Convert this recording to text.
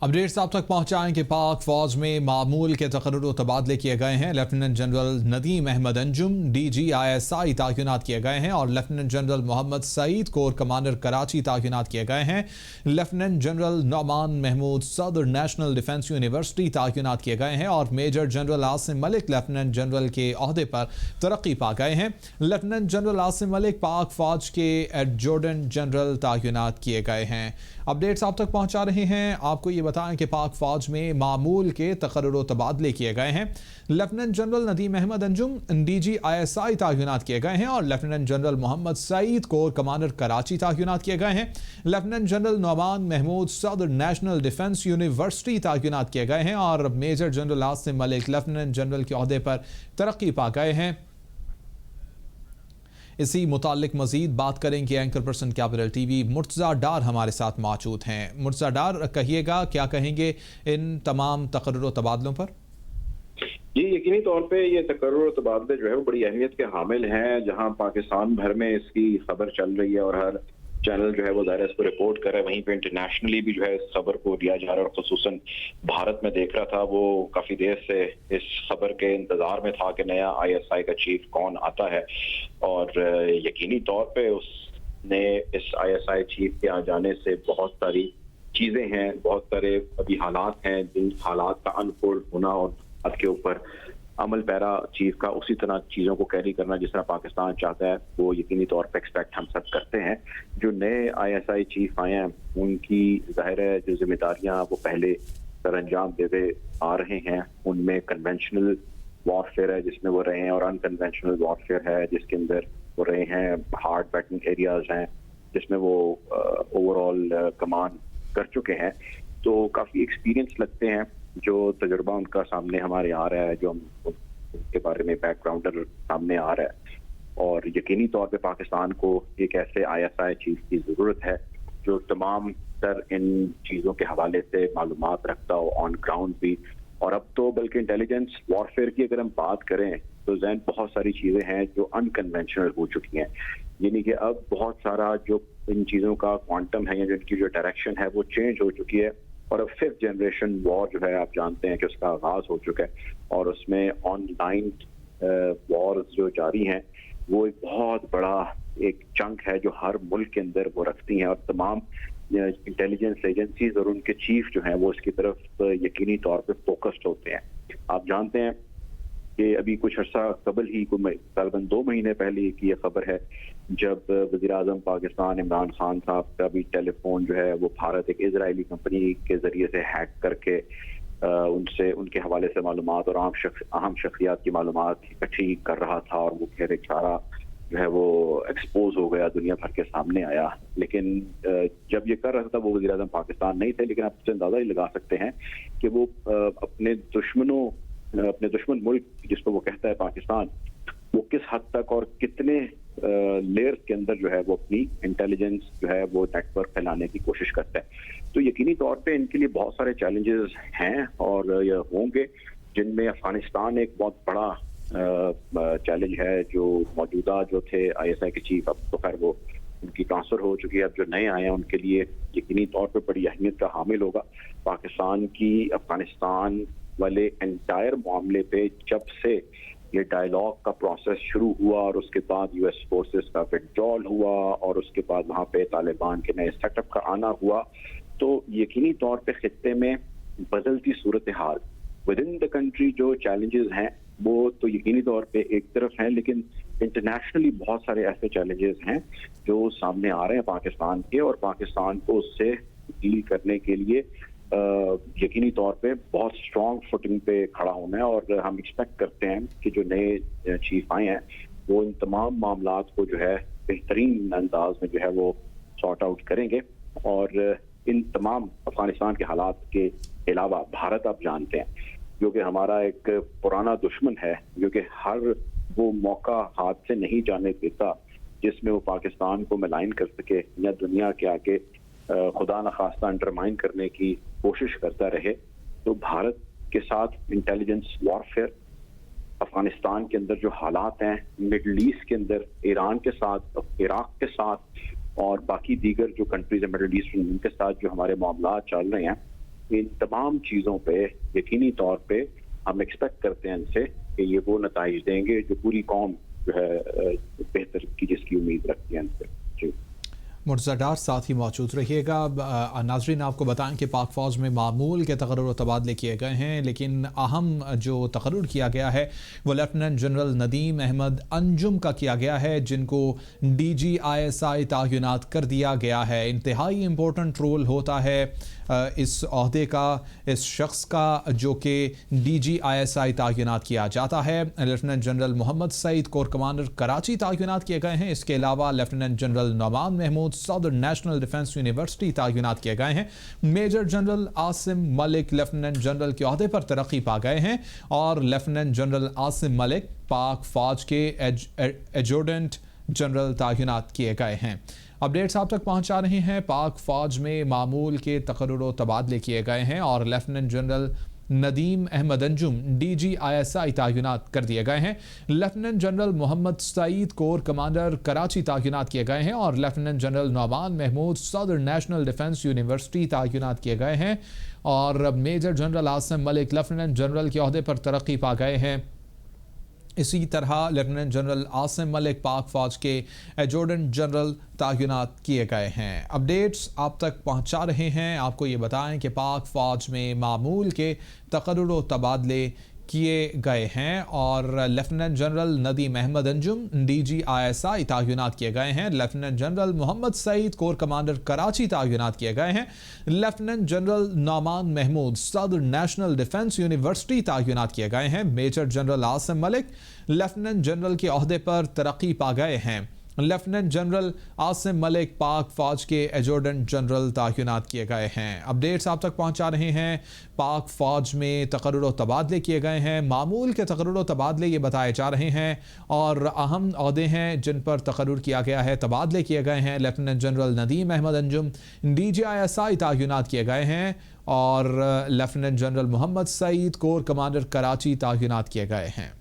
Updates आप तक पहुंचाएं कि पाक फौज में मामूल के तकर्रुर तबादले किए गए हैं। Lieutenant general Nadeem Ahmad Anjum DGISI तयनात किए गए हैं और lieutenant general Mohammad Saeed corps commander Karachi तयनात किए गए हैं। लेफ्टिनेंट जनरल नौमान महमूद सदर नेशनल डिफेंस यूनिवर्सिटी तयनात किए गए हैं और major general Asim Malik lieutenant general के अहदे पर तरक्की पा गए हैं। लेफ्टिनेंट जनरल आसिम मलिक पाक फौज के एडजुटेंट जनरल तयनात किए गए हैं। अपडेट्स आप तक पहुंचा रहे हैं। आपको ये बताएं कि पाक फौज में मामूल के तकर्रुर तबादले किए गए हैं। Lieutenant general Nadeem Ahmad Anjum DGISI तयनात किए गए हैं और lieutenant general Mohammad Saeed corps commander Karachi तयनात किए गए हैं। लेफ्टिनेंट जनरल नौमान महमूद सदर नेशनल डिफेंस यूनिवर्सिटी तयनात किए गए हैं और major general Asim Malik lieutenant general के अहदे पर तरक्की पा गए हैं। इसी मुतालिक मजीद बात करेंगे। Anchor person capital TV Murtaza Dar हमारे साथ मौजूद हैं। मुर्तज़ा डार, कहिएगा क्या कहेंगे इन तमाम तकर्रुर तबादलों पर? जी, यकीनी तौर पे ये तकर्रुर तबादले जो है वो बड़ी अहमियत के हामिल हैं। जहां पाकिस्तान भर में इसकी खबर चल रही है और हर चैनल जो है वो ज़ाहिर इसको रिपोर्ट कर रहा है, वहीं पे इंटरनेशनली भी जो है इस खबर को लिया जा रहा है और खुसूसन भारत में देख रहा था वो काफ़ी देर से इस खबर के इंतज़ार में था कि नया ISI का चीफ कौन आता है। और यकीनी तौर पे उसने इस ISI चीफ के आ जाने से बहुत सारी चीज़ें हैं, बहुत सारे अभी हालात हैं जिन हालात का अनफोल्ड होना और भारत के ऊपर अमल पैरा चीफ का उसी तरह चीज़ों को कैरी करना जिस तरह पाकिस्तान चाहता है, वो यकीनी तौर पर एक्सपेक्ट हम सब करते हैं। जो नए ISI चीफ आए हैं उनकी ज़ाहिर है जो जिम्मेदारियां वो पहले सर अंजाम देते आ रहे हैं, उनमें कन्वेंशनल वॉरफेयर है जिसमें वो रहे हैं और अनकन्वेंशनल वॉरफेयर है जिसके अंदर वो रहे हैं, हार्ड बैटिंग एरियाज हैं जिसमें वो ओवरऑल कमांड कर चुके हैं। तो काफ़ी एक्सपीरियंस लगते हैं। जो तजुर्बा उनका सामने हमारे आ रहा है, जो हम उनके बारे में बैकग्राउंडर सामने आ रहा है, और यकीनी तौर पे पाकिस्तान को एक ऐसे ISI चीफ की ज़रूरत है जो तमाम तर इन चीज़ों के हवाले से मालूमात रखता हो ऑन ग्राउंड भी। और अब तो बल्कि इंटेलिजेंस वॉरफेयर की अगर हम बात करें तो जैन बहुत सारी चीज़ें हैं जो अनकन्वेंशनल हो चुकी हैं, यानी कि अब बहुत सारा जो इन चीज़ों का क्वांटम है या जो इनकी जो डायरेक्शन है वो चेंज हो चुकी है। और अब 5th जनरेशन वॉर जो है आप जानते हैं कि उसका आगाज हो चुका है और उसमें ऑनलाइन वॉर्स जो जारी हैं वो एक बहुत बड़ा एक चंक है जो हर मुल्क के अंदर वो रखती हैं और तमाम इंटेलिजेंस एजेंसीज और उनके चीफ जो हैं वो इसकी तरफ यकीनी तौर पे फोकस्ड होते हैं। आप जानते हैं कि अभी कुछ अर्सा कबल ही तकरीबन 2 महीने पहले की ये खबर है जब वज़ीर आज़म पाकिस्तान इमरान खान साहब का भी टेलीफोन जो है वो भारत एक इजरायली कंपनी के जरिए से हैक करके उनसे उनके हवाले से मालूमात और अहम शख्सियात की मालूमात इकट्ठी कर रहा था और वो खैर बेचारा जो है वो एक्सपोज हो गया, दुनिया भर के सामने आया। लेकिन जब ये कर रहा था वो वज़ीर आज़म पाकिस्तान नहीं थे, लेकिन आप इससे अंदाजा ही लगा सकते हैं कि वो अपने दुश्मन मुल्क जिसको वो कहता है पाकिस्तान, वो किस हद तक और कितने लेयर्स के अंदर जो है वो अपनी इंटेलिजेंस जो है वो नेटवर्क फैलाने की कोशिश करता है। तो यकीनी तौर पे इनके लिए बहुत सारे चैलेंजेस हैं और ये होंगे जिनमें अफगानिस्तान एक बहुत बड़ा चैलेंज है। जो मौजूदा जो थे ISI के चीफ, अब तो खैर वो उनकी ट्रांसफ़र हो चुकी है, अब जो नए आए हैं उनके लिए यकीनी तौर पे बड़ी अहमियत का हामिल होगा। पाकिस्तान की अफगानिस्तान वाले एंटायर मामले पे जब से ये डायलॉग का प्रोसेस शुरू हुआ और उसके बाद US फोर्सेस का विड्रॉल हुआ और उसके बाद वहाँ पे तालिबान के नए सेटअप का आना हुआ, तो यकीनी तौर पे खित्ते में बदलती सूरत हाल विद इन द कंट्री जो चैलेंजेस हैं वो तो यकीनी तौर पे एक तरफ हैं, लेकिन इंटरनेशनली बहुत सारे ऐसे चैलेंजेस हैं जो सामने आ रहे हैं पाकिस्तान के, और पाकिस्तान को उससे डील करने के लिए यकीनी तौर पे बहुत स्ट्रॉन्ग फुटिंग पे खड़ा होना है। और हम एक्सपेक्ट करते हैं कि जो नए चीफ आए हैं वो इन तमाम मामलात को जो है बेहतरीन अंदाज में जो है वो सॉर्ट आउट करेंगे। और इन तमाम अफगानिस्तान के हालात के अलावा भारत आप जानते हैं जो कि हमारा एक पुराना दुश्मन है, जो कि हर वो मौका हाथ से नहीं जाने देता जिसमें वो पाकिस्तान को मलाइन कर सके या दुनिया के आगे खुदा न खास्ता अंडरमाइन करने की कोशिश करता रहे। तो भारत के साथ इंटेलिजेंस वॉरफेयर, अफगानिस्तान के अंदर जो हालात हैं, मिडल ईस्ट के अंदर ईरान के साथ, इराक के साथ और बाकी दीगर जो कंट्रीज है मिडल ईस्ट उनके साथ जो हमारे मामला चल रहे हैं, इन तमाम चीज़ों पे यकीनी तौर पे हम एक्सपेक्ट करते हैं इनसे कि ये वो नताइज देंगे जो पूरी कौम जो है बेहतर की जिसकी उम्मीद रखती है इनसे। जी मुर्तज़ा डार साथ ही मौजूद रहिएगा। नाजरीन आपको बताएं कि पाक फ़ौज में मामूल के तकर्रुर तबादले किए गए हैं, लेकिन अहम जो तकर्रुर किया गया है वो लेफ्टिनेंट जनरल नदीम अहमद अंजुम का किया गया है, जिनको DGISI तयनात कर दिया गया है। इंतहाई इम्पोर्टेंट रोल होता है इस अहदे का, इस शख्स का जो कि DGISI तयनात किया जाता है। Lieutenant general Mohammad Saeed corps commander Karachi तयनात किए गए हैं। इसके अलावा लेफ्टिनेंट जनरल नौमान महमूद सदर नेशनल डिफेंस यूनिवर्सिटी तयनात किए गए हैं। Major general Asim Malik lieutenant general के अहदे पर तरक्की पा गए हैं और लेफ्टिनेंट जनरल आसिम मलिक पाक फौज के एडजुटेंट जनरल तयनात किए गए हैं। अपडेट्स आप तक पहुंचा रहे हैं। पाक फौज में मामूल के तकर्रुर तबादले किए गए हैं और lieutenant general Nadeem Ahmad Anjum DGISI तयनात कर दिए गए हैं। Lieutenant general Mohammad Saeed corps commander Karachi तयनात किए गए हैं और लेफ्टिनेंट जनरल नौमान महमूद सदर नेशनल डिफेंस यूनिवर्सिटी तयनात किए गए हैं और major general Asim Malik lieutenant general के अहदे पर तरक्की पा गए हैं। इसी तरह लेफ्टिनेंट जनरल आसिम मलिक पाक फौज के एडजुटेंट जनरल तयनात किए गए हैं। अपडेट्स आप तक पहुंचा रहे हैं। आपको ये बताएं कि पाक फौज में मामूल के तकर्रुर तबादले किए गए हैं और lieutenant general Nadeem Ahmad Anjum DGISI तयनात किए गए हैं। Lieutenant general Mohammad Saeed corps commander Karachi तयनात किए गए हैं। लेफ्टिनेंट जनरल नौमान महमूद सदर नेशनल डिफेंस यूनिवर्सिटी तयनात किए गए हैं। Major general Asim Malik lieutenant general के अहदे पर तरक्की पा गए हैं। लेफ्टिनेंट जनरल आसिम मलिक पाक फौज के एडजुटेंट जनरल तयनात किए गए हैं। अपडेट्स आप तक पहुंचा रहे हैं। पाक फौज में तकर्रुर तबादले किए गए हैं। मामूल के तकर्रुर तबादले ये बताए जा रहे हैं और अहम अहदे हैं जिन पर तकर्रुर किया गया है, तबादले किए गए हैं। Lieutenant general Nadeem Ahmad Anjum DGISI तयनात किए गए हैं और lieutenant general Mohammad Saeed corps commander Karachi तयनात किए गए हैं।